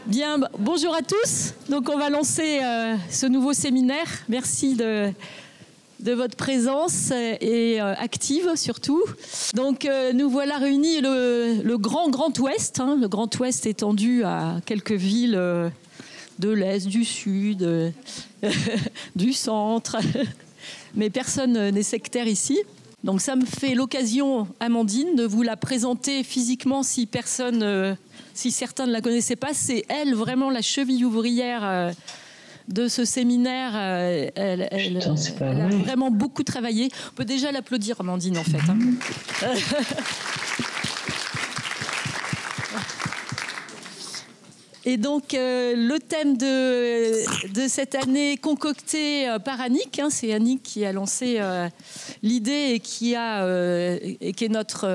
Bien, bonjour à tous. Donc on va lancer ce nouveau séminaire. Merci de votre présence et active surtout. Donc nous voilà réunis le Grand Ouest, hein, le Grand Ouest étendu à quelques villes de l'Est, du Sud, du Centre, mais personne n'est sectaire ici. Donc ça me fait l'occasion, Amandine, de vous la présenter physiquement si certains ne la connaissaient pas. C'est elle vraiment la cheville ouvrière de ce séminaire. Elle a vraiment beaucoup travaillé. On peut déjà l'applaudir, Amandine, en fait. Hein. Et donc, le thème de cette année concocté par Annick, hein, c'est Annick qui a lancé l'idée et qui est notre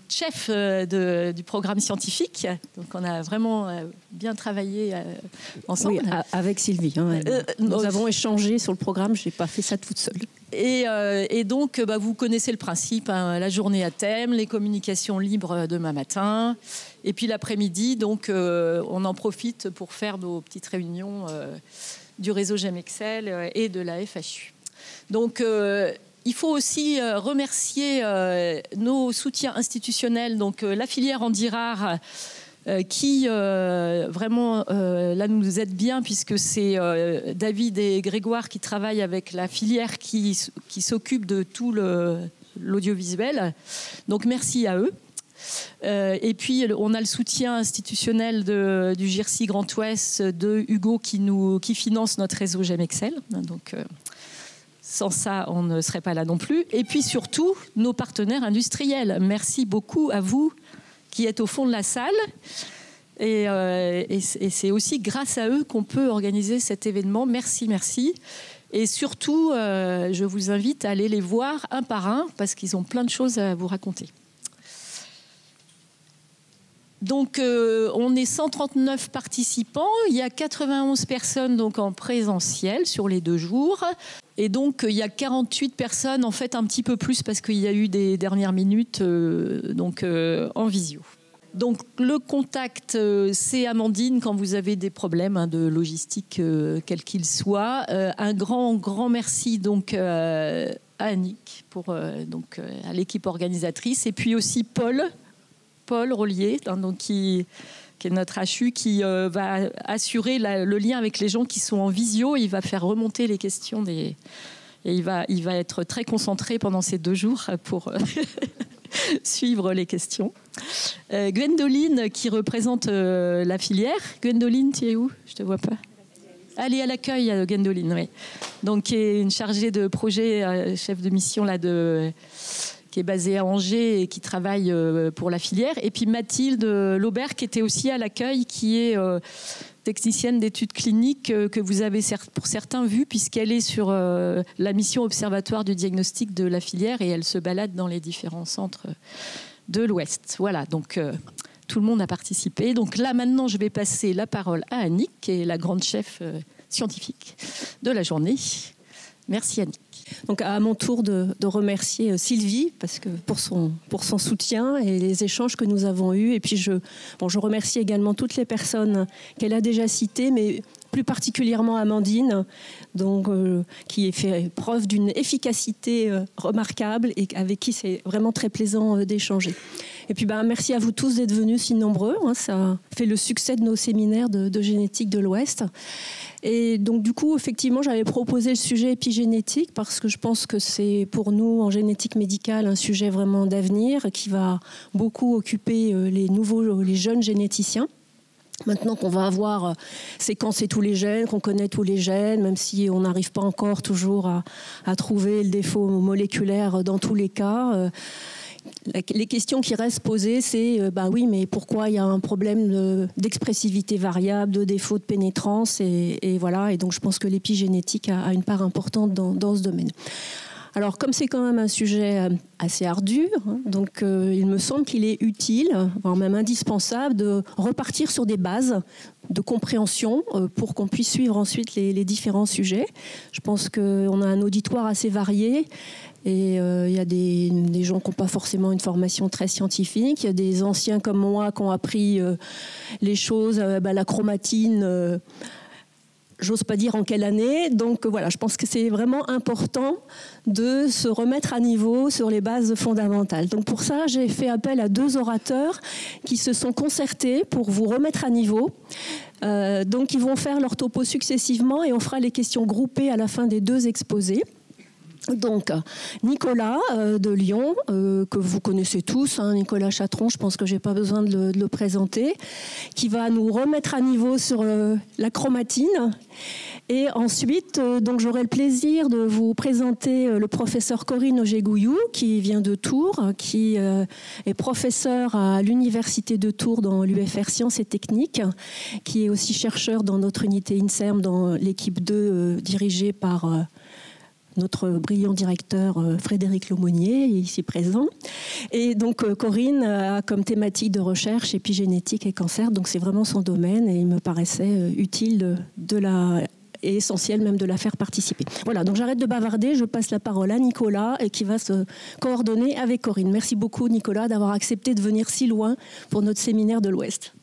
chef du programme scientifique. Donc, on a vraiment bien travaillé ensemble. Oui, avec Sylvie. Hein, nous avons échangé sur le programme, je n'ai pas fait ça toute seule. Et donc, vous connaissez le principe, hein, la journée à thème, les communications libres demain matin. Et puis l'après-midi, donc, on en profite pour faire nos petites réunions du réseau GEM Excel et de la FHU. Donc, il faut aussi remercier nos soutiens institutionnels, donc la filière Andirard, qui vraiment là nous aide bien puisque c'est David et Grégoire qui travaillent avec la filière qui s'occupe de tout l'audiovisuel. Donc merci à eux. Et puis on a le soutien institutionnel du GIRSI Grand Ouest de Hugo qui finance notre réseau GEM Excel. Donc sans ça, on ne serait pas là non plus. Et puis surtout, nos partenaires industriels. Merci beaucoup à vous qui êtes au fond de la salle. Et c'est aussi grâce à eux qu'on peut organiser cet événement. Merci, merci. Et surtout, je vous invite à aller les voir un par un parce qu'ils ont plein de choses à vous raconter. Donc, on est 139 participants. Il y a 91 personnes donc, en présentiel sur les 2 jours. Et donc, il y a 48 personnes, en fait, un petit peu plus parce qu'il y a eu des dernières minutes en visio. Donc, le contact, c'est Amandine quand vous avez des problèmes de logistique, quels qu'ils soient. Un grand merci donc, à Annick, à l'équipe organisatrice. Et puis aussi Paul Rollier, donc qui est notre HU, qui va assurer le lien avec les gens qui sont en visio. Il va faire remonter les questions et il va être très concentré pendant ces 2 jours pour suivre les questions. Gwendoline qui représente la filière. Gwendoline, tu es où? Je te vois pas. Elle est à l'accueil, Gwendoline, oui. Donc qui est une chargée de projet, chef de mission là qui est basée à Angers et qui travaille pour la filière. Et puis Mathilde Laubert, qui était aussi à l'accueil, qui est technicienne d'études cliniques que vous avez pour certains vu, puisqu'elle est sur la mission observatoire du diagnostic de la filière et elle se balade dans les différents centres de l'Ouest. Voilà, donc tout le monde a participé. Donc là, maintenant, je vais passer la parole à Annick, qui est la grande chef scientifique de la journée. Merci Annick. Donc à mon tour de remercier Sylvie parce que pour son soutien et les échanges que nous avons eus. Et puis je remercie également toutes les personnes qu'elle a déjà citées, mais plus particulièrement Amandine, donc, qui a fait preuve d'une efficacité remarquable et avec qui c'est vraiment très plaisant d'échanger. Et puis merci à vous tous d'être venus si nombreux. Hein, ça fait le succès de nos séminaires de génétique de l'Ouest. Et donc du coup, effectivement, j'avais proposé le sujet épigénétique parce que je pense que c'est pour nous en génétique médicale un sujet vraiment d'avenir qui va beaucoup occuper les jeunes généticiens. Maintenant qu'on va avoir séquencé tous les gènes, qu'on connaît tous les gènes, même si on n'arrive pas encore toujours à trouver le défaut moléculaire dans tous les cas. Les questions qui restent posées, c'est oui, mais pourquoi il y a un problème d'expressivité variable, de défaut de pénétrance et voilà. Et donc, je pense que l'épigénétique a une part importante dans ce domaine. Alors, comme c'est quand même un sujet assez ardu, hein, donc il me semble qu'il est utile, voire même indispensable, de repartir sur des bases compréhension pour qu'on puisse suivre ensuite les différents sujets. Je pense qu'on a un auditoire assez varié et il y a des gens qui n'ont pas forcément une formation très scientifique. Il y a des anciens comme moi qui ont appris les choses, la chromatine. J'ose pas dire en quelle année. Donc voilà, je pense que c'est vraiment important de se remettre à niveau sur les bases fondamentales. Donc pour ça, j'ai fait appel à 2 orateurs qui se sont concertés pour vous remettre à niveau. Donc ils vont faire leur topo successivement et on fera les questions groupées à la fin des 2 exposés. Donc, Nicolas de Lyon, que vous connaissez tous, Nicolas Chatron, je pense que je n'ai pas besoin de le présenter, qui va nous remettre à niveau sur la chromatine. Et ensuite, donc j'aurai le plaisir de vous présenter le professeur Corinne Auger-Gouillou, qui vient de Tours, qui est professeur à l'Université de Tours dans l'UFR Sciences et Techniques, qui est aussi chercheur dans notre unité INSERM, dans l'équipe 2 dirigée par notre brillant directeur Frédéric Laumonier, ici présent. Et donc Corinne a comme thématique de recherche épigénétique et cancer, donc c'est vraiment son domaine et il me paraissait utile et essentiel même de la faire participer. Voilà, donc j'arrête de bavarder, je passe la parole à Nicolas et qui va se coordonner avec Corinne. Merci beaucoup Nicolas d'avoir accepté de venir si loin pour notre séminaire de l'Ouest.